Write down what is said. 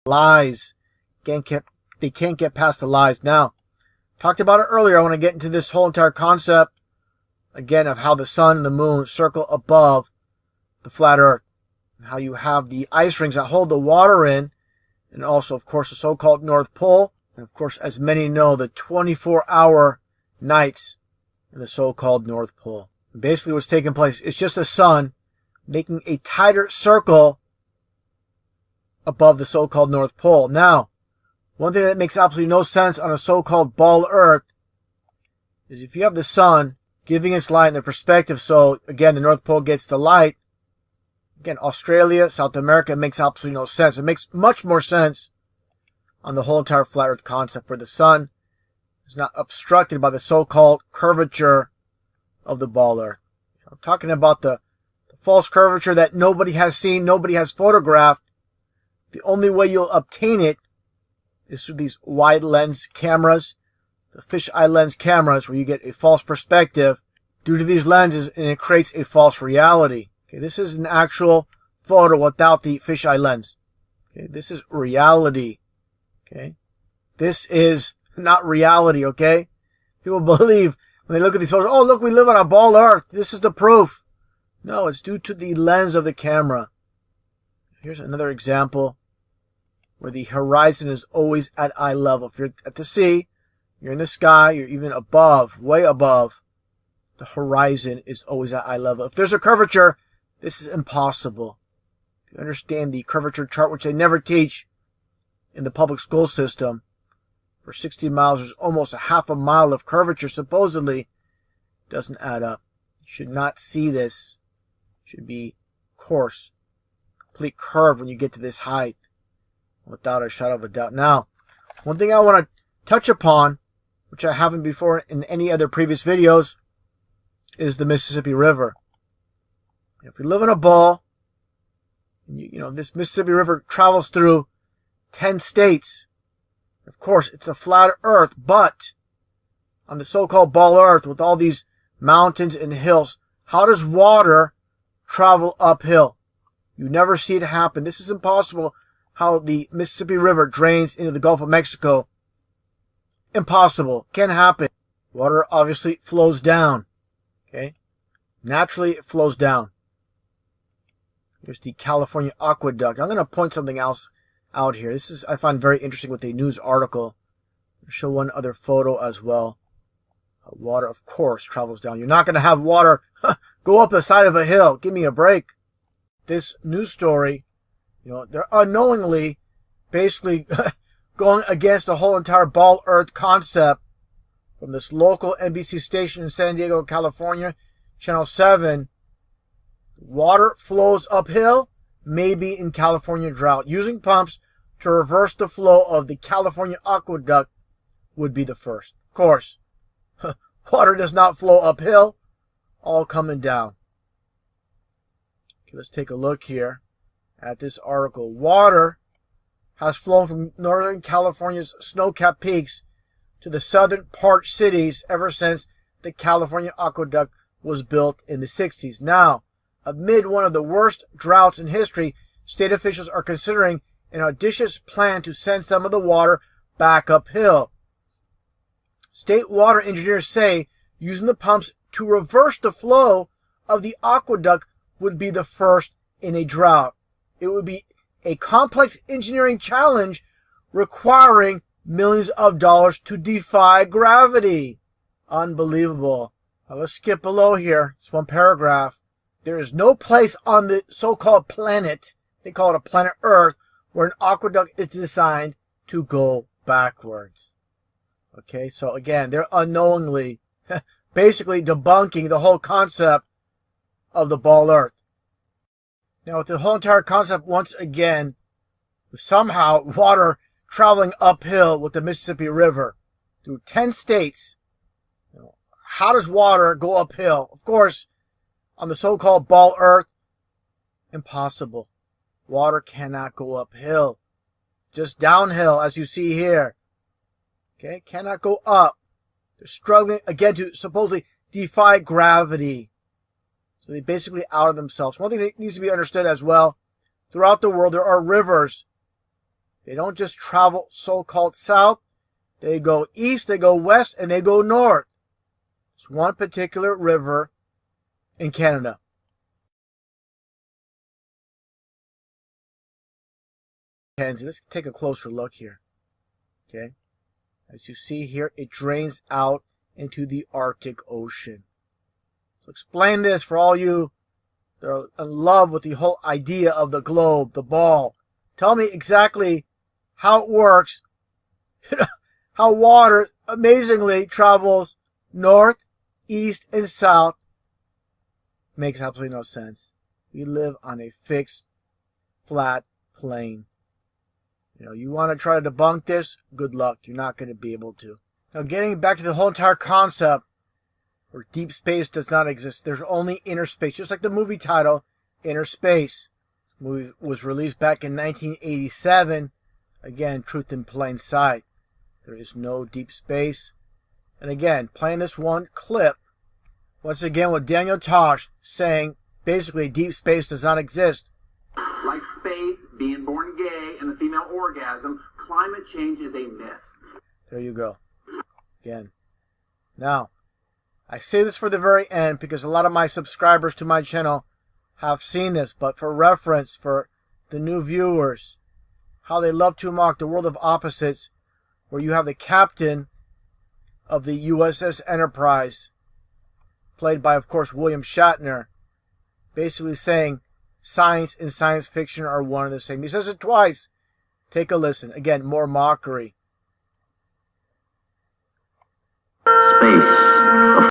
Lies. They can't get past the lies. Now, talked about it earlier. I want to get into this whole entire concept, again, of how the sun and the moon circle above the flat Earth. And how you have the ice rings that hold the water in, and also, of course, the so-called North Pole. And, of course, as many know, the 24-hour nights in the so-called North Pole. And basically what's taking place, it's just the sun making a tighter circle above the so-called North Pole. Now, one thing that makes absolutely no sense on a so-called ball Earth is if you have the sun giving its light in the perspective, so again, the North Pole gets the light. Again, Australia, South America, it makes absolutely no sense. It makes much more sense on the whole entire flat Earth concept where the sun is not obstructed by the so-called curvature of the ball Earth. I'm talking about the false curvature that nobody has seen, nobody has photographed. The only way you'll obtain it is through these wide lens cameras, the fisheye lens cameras, where you get a false perspective due to these lenses, and it creates a false reality. Okay, this is an actual photo without the fisheye lens. Okay, this is reality. Okay, this is not reality. Okay, people believe when they look at these photos, oh look, we live on a ball Earth. This is the proof. No, it's due to the lens of the camera. Here's another example where the horizon is always at eye level. If you're at the sea, you're in the sky, you're even above, way above, the horizon is always at eye level. If there's a curvature, this is impossible. If you understand the curvature chart, which they never teach in the public school system, for 60 miles, there's almost a half a mile of curvature, supposedly. Doesn't add up. You should not see this. It should be coarse, complete curve when you get to this height, without a shadow of a doubt. Now, one thing I want to touch upon, which I haven't before in any other previous videos, is the Mississippi River. If we live in a ball, you know, this Mississippi River travels through 10 states. Of course, it's a flat Earth, but on the so-called ball Earth with all these mountains and hills, how does water travel uphill? You never see it happen. This is impossible. How the Mississippi River drains into the Gulf of Mexico. Impossible. Can't happen. Water obviously flows down. Okay? Naturally, it flows down. Here's the California Aqueduct. I'm going to point something else out here. This is, I find very interesting with a news article. I'll show one other photo as well. Water, of course, travels down. You're not going to have water go up the side of a hill. Give me a break. This news story, you know, they're unknowingly basically going against the whole entire ball Earth concept from this local NBC station in San Diego, California, Channel 7. Water flows uphill, maybe in California drought. Using pumps to reverse the flow of the California Aqueduct would be the first. Of course, water does not flow uphill, all coming down. Okay, let's take a look here at this article. Water has flown from Northern California's snow-capped peaks to the southern parched cities ever since the California Aqueduct was built in the 60s. Now, amid one of the worst droughts in history, state officials are considering an audacious plan to send some of the water back uphill. State water engineers say using the pumps to reverse the flow of the aqueduct would be the first in a drought. It would be a complex engineering challenge requiring millions of dollars to defy gravity. Unbelievable. Now let's skip below here. It's one paragraph. There is no place on the so-called planet, they call it a planet Earth, where an aqueduct is designed to go backwards. Okay, so again, they're unknowingly basically debunking the whole concept of the ball Earth. Now, with the whole entire concept, once again, somehow water traveling uphill with the Mississippi River through 10 states. You know, how does water go uphill? Of course, on the so-called ball Earth, impossible. Water cannot go uphill. Just downhill, as you see here. Okay, cannot go up. They're struggling, again, to supposedly defy gravity. So they basically outed themselves. One thing that needs to be understood as well, throughout the world, there are rivers They don't just travel so-called south. They go east, they go west, and they go north. It's one particular river in Canada. Let's take a closer look here. Okay, as you see here, it drains out into the Arctic Ocean. So explain this for all you that are in love with the whole idea of the globe, the ball. Tell me exactly how it works, how water amazingly travels north, east, and south. Makes absolutely no sense. We live on a fixed, flat plane. You want to try to debunk this? Good luck. You're not going to be able to. Now, getting back to the whole entire concept where deep space does not exist. There's only inner space. Just like the movie title, Inner Space. This movie was released back in 1987. Again, truth in plain sight. There is no deep space. And again, playing this one clip, once again with Daniel Tosh saying, basically, deep space does not exist. Like space, being born gay, and the female orgasm, climate change is a myth. There you go. Again. Now, I say this for the very end because a lot of my subscribers to my channel have seen this, but for reference, for the new viewers, how they love to mock the world of opposites, where you have the captain of the USS Enterprise, played by, of course, William Shatner, basically saying science and science fiction are one and the same. He says it twice. Take a listen. Again, more mockery. Space.